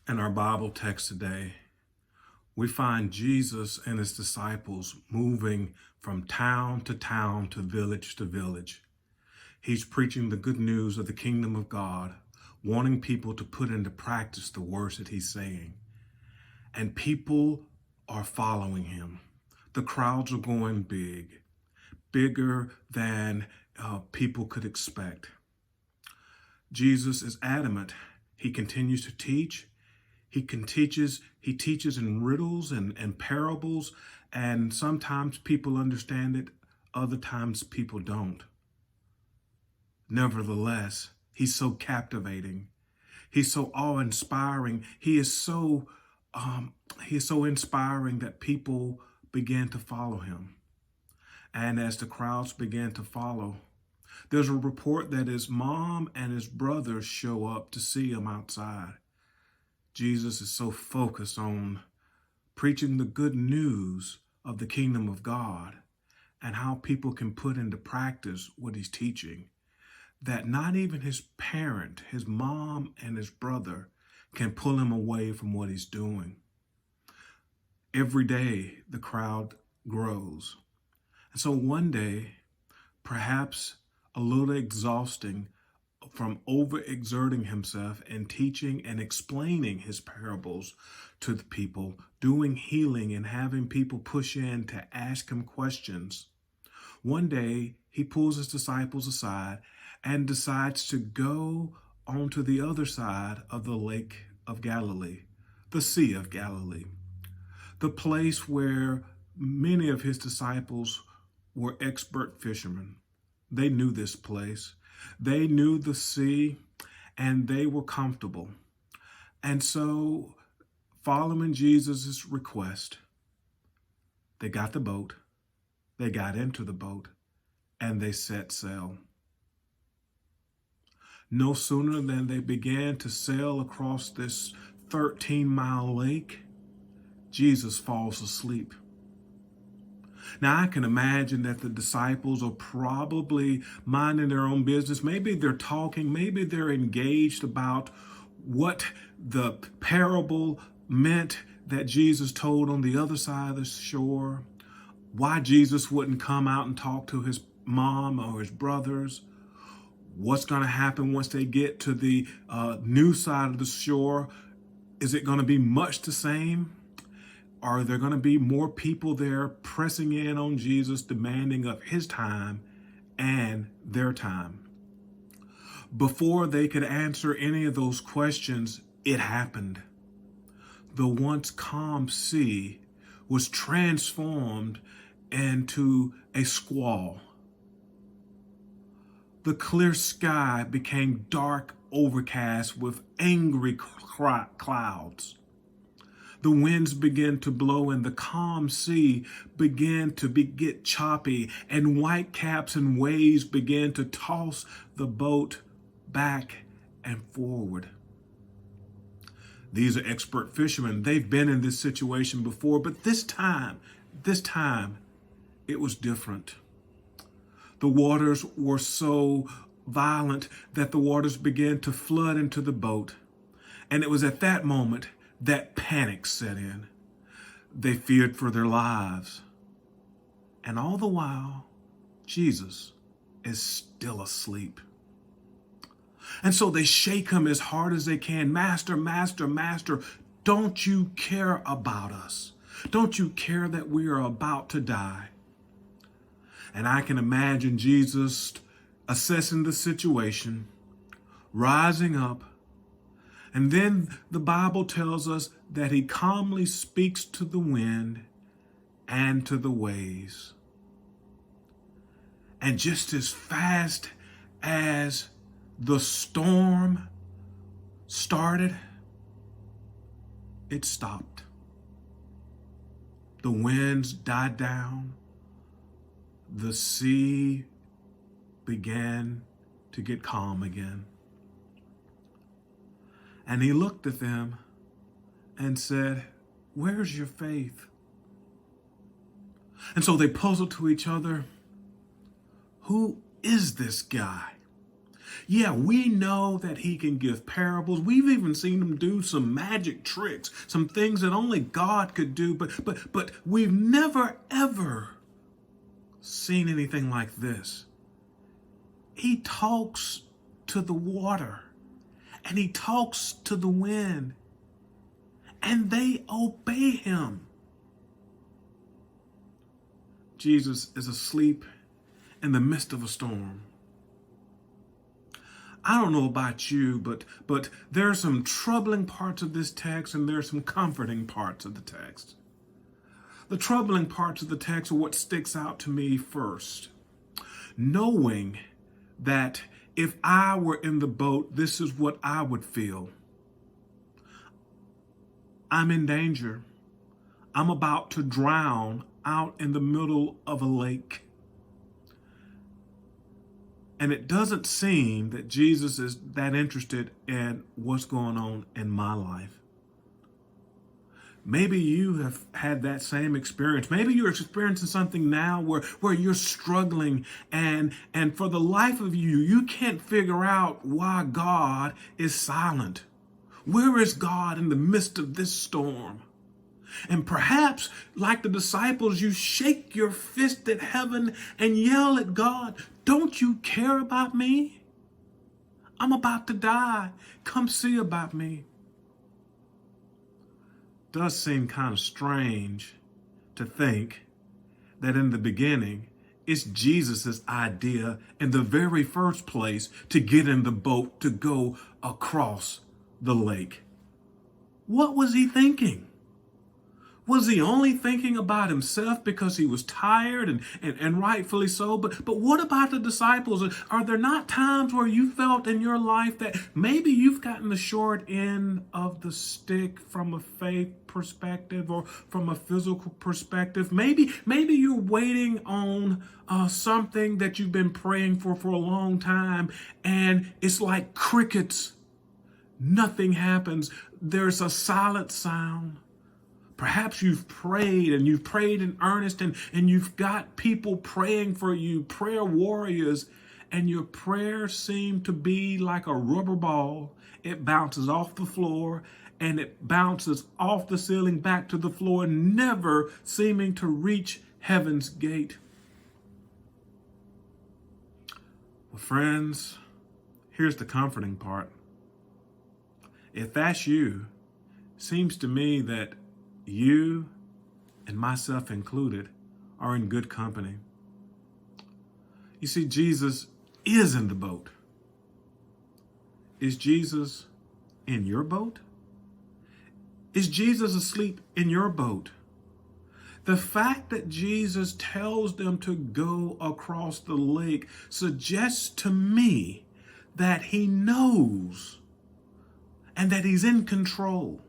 In our Bible text today, we find Jesus and his disciples moving from town to village to village. He's preaching the good news of the kingdom of God, wanting people to put into practice the words that he's saying. And people are following him. The crowds are going big, bigger than people could expect. Jesus is adamant. He continues to teach. He teaches in riddles and parables, and sometimes people understand it, other times people don't. Nevertheless, he's so captivating. He's so awe-inspiring. He is so inspiring that people began to follow him. And as the crowds began to follow, there's a report that his mom and his brothers show up to see him outside. Jesus is so focused on preaching the good news of the kingdom of God and how people can put into practice what he's teaching, that not even his parent, his mom and his brother, can pull him away from what he's doing. Every day, the crowd grows. And so one day, perhaps a little exhausting from overexerting himself and teaching and explaining his parables to the people, doing healing and having people push in to ask him questions. One day, he pulls his disciples aside and decides to go onto the other side of the Lake of Galilee, the Sea of Galilee, the place where many of his disciples were expert fishermen. They knew this place. They knew the sea, and they were comfortable. And so, following Jesus' request, they got the boat, they got into the boat, and they set sail. No sooner than they began to sail across this 13-mile lake, Jesus falls asleep. Now, I can imagine that the disciples are probably minding their own business. Maybe they're talking, maybe they're engaged about what the parable meant that Jesus told on the other side of the shore, why Jesus wouldn't come out and talk to his mom or his brothers, what's going to happen once they get to the new side of the shore. Is it going to be much the same? Are there going to be more people there pressing in on Jesus, demanding of his time and their time? Before they could answer any of those questions, it happened. The once calm sea was transformed into a squall. The clear sky became dark, overcast with angry clouds. The winds began to blow and the calm sea began to get choppy, and whitecaps and waves began to toss the boat back and forward. These are expert fishermen. They've been in this situation before, but this time, it was different. The waters were so violent that the waters began to flood into the boat. And it was at that moment that panic set in. They feared for their lives. And all the while, Jesus is still asleep. And so they shake him as hard as they can. Master, Master, Master, don't you care about us? Don't you care that we are about to die? And I can imagine Jesus assessing the situation, rising up, and then the Bible tells us that he calmly speaks to the wind and to the waves. And just as fast as the storm started, it stopped. The winds died down. The sea began to get calm again. And he looked at them and said, "Where's your faith?" And so they puzzled to each other, who is this guy? Yeah, we know that he can give parables. We've even seen him do some magic tricks, some things that only God could do, but we've never ever seen anything like this. He talks to the water and he talks to the wind and they obey him. Jesus is asleep in the midst of a storm. I don't know about you, but there are some troubling parts of this text and there are some comforting parts of the text. The troubling parts of the text are what sticks out to me first. Knowing that if I were in the boat, this is what I would feel. I'm in danger. I'm about to drown out in the middle of a lake. And it doesn't seem that Jesus is that interested in what's going on in my life. Maybe you have had that same experience. Maybe you're experiencing something now where you're struggling and for the life of you, you can't figure out why God is silent. Where is God in the midst of this storm? And perhaps, like the disciples, you shake your fist at heaven and yell at God, "Don't you care about me? I'm about to die. Come see about me." Does seem kind of strange to think that in the beginning, it's Jesus's idea in the very first place to get in the boat to go across the lake. What was he thinking? Was he only thinking about himself because he was tired and rightfully so? But what about the disciples? Are there not times where you felt in your life that maybe you've gotten the short end of the stick from a faith perspective or from a physical perspective? Maybe you're waiting on something that you've been praying for a long time, and it's like crickets. Nothing happens. There's a silent sound. Perhaps you've prayed in earnest and you've got people praying for you, prayer warriors, and your prayers seem to be like a rubber ball. It bounces off the floor and it bounces off the ceiling back to the floor, never seeming to reach heaven's gate. Well, friends, here's the comforting part. If that's you, seems to me that you, and myself included, are in good company. You see, Jesus is in the boat. Is Jesus in your boat? Is Jesus asleep in your boat? The fact that Jesus tells them to go across the lake suggests to me that he knows and that he's in control,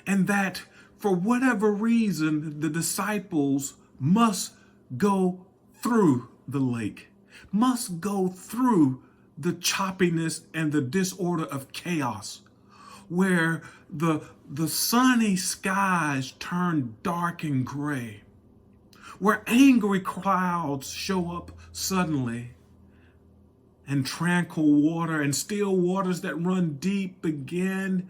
and that for whatever reason, the disciples must go through the lake, must go through the choppiness and the disorder of chaos, where the sunny skies turn dark and gray, where angry clouds show up suddenly, and tranquil water and still waters that run deep begin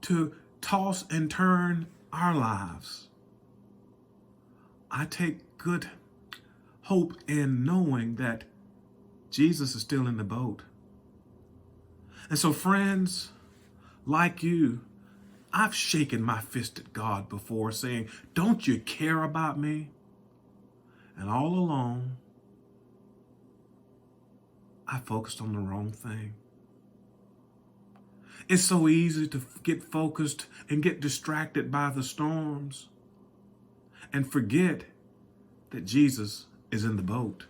to toss and turn our lives. I take good hope in knowing that Jesus is still in the boat. And so, friends, like you, I've shaken my fist at God before saying, "Don't you care about me?" And all along, I focused on the wrong thing. It's so easy to get focused and get distracted by the storms and forget that Jesus is in the boat.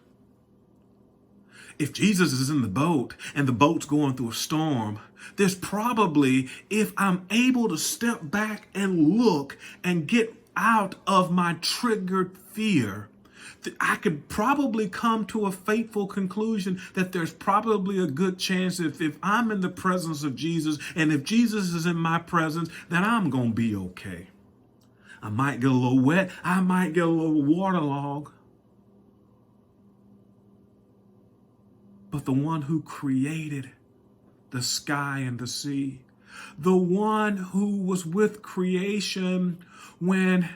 If Jesus is in the boat and the boat's going through a storm, there's probably, if I'm able to step back and look and get out of my triggered fear, I could probably come to a fateful conclusion that there's probably a good chance if I'm in the presence of Jesus and if Jesus is in my presence, that I'm going to be okay. I might get a little wet. I might get a little waterlogged. but the one who created the sky and the sea, the one who was with creation when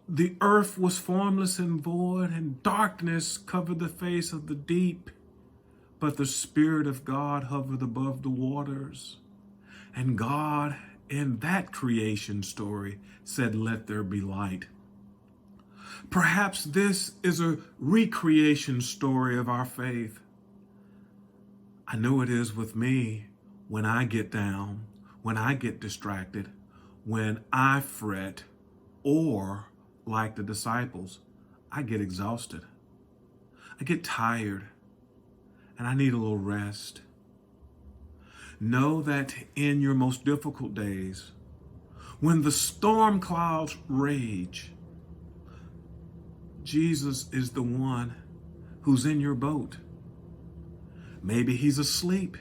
the earth was formless and void, and darkness covered the face of the deep, but the Spirit of God hovered above the waters. And God, in that creation story, said, "Let there be light." Perhaps this is a recreation story of our faith. I know it is with me when I get down, when I get distracted, when I fret, or like the disciples, I get exhausted. I get tired, and I need a little rest. Know that in your most difficult days, when the storm clouds rage, Jesus is the one who's in your boat. Maybe he's asleep,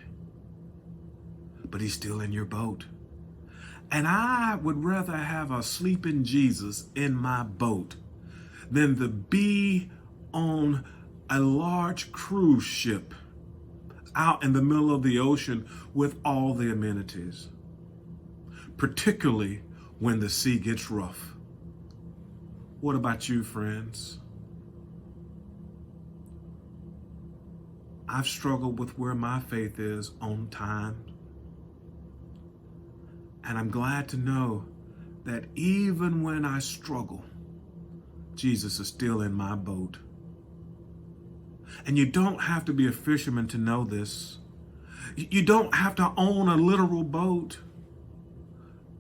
but he's still in your boat. And I would rather have a sleeping Jesus in my boat than to be on a large cruise ship out in the middle of the ocean with all the amenities, particularly when the sea gets rough. What about you, friends? I've struggled with where my faith is on time. And I'm glad to know that even when I struggle, Jesus is still in my boat. And you don't have to be a fisherman to know this. You don't have to own a literal boat.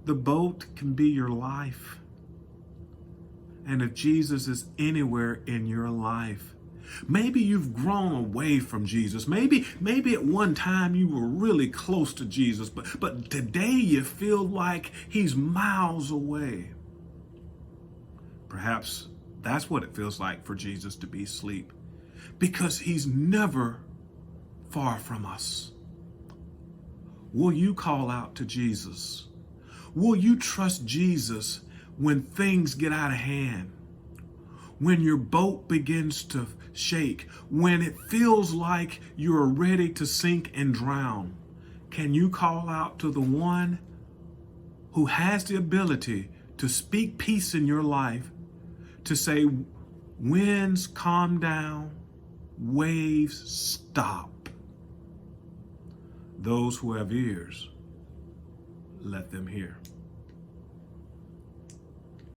The boat can be your life. And if Jesus is anywhere in your life, maybe you've grown away from Jesus. Maybe at one time you were really close to Jesus, but today you feel like he's miles away. Perhaps that's what it feels like for Jesus to be asleep, because he's never far from us. Will you call out to Jesus? Will you trust Jesus when things get out of hand? When your boat begins to shake, when it feels like you're ready to sink and drown, can you call out to the one who has the ability to speak peace in your life, to say, winds calm down, waves stop? Those who have ears, let them hear.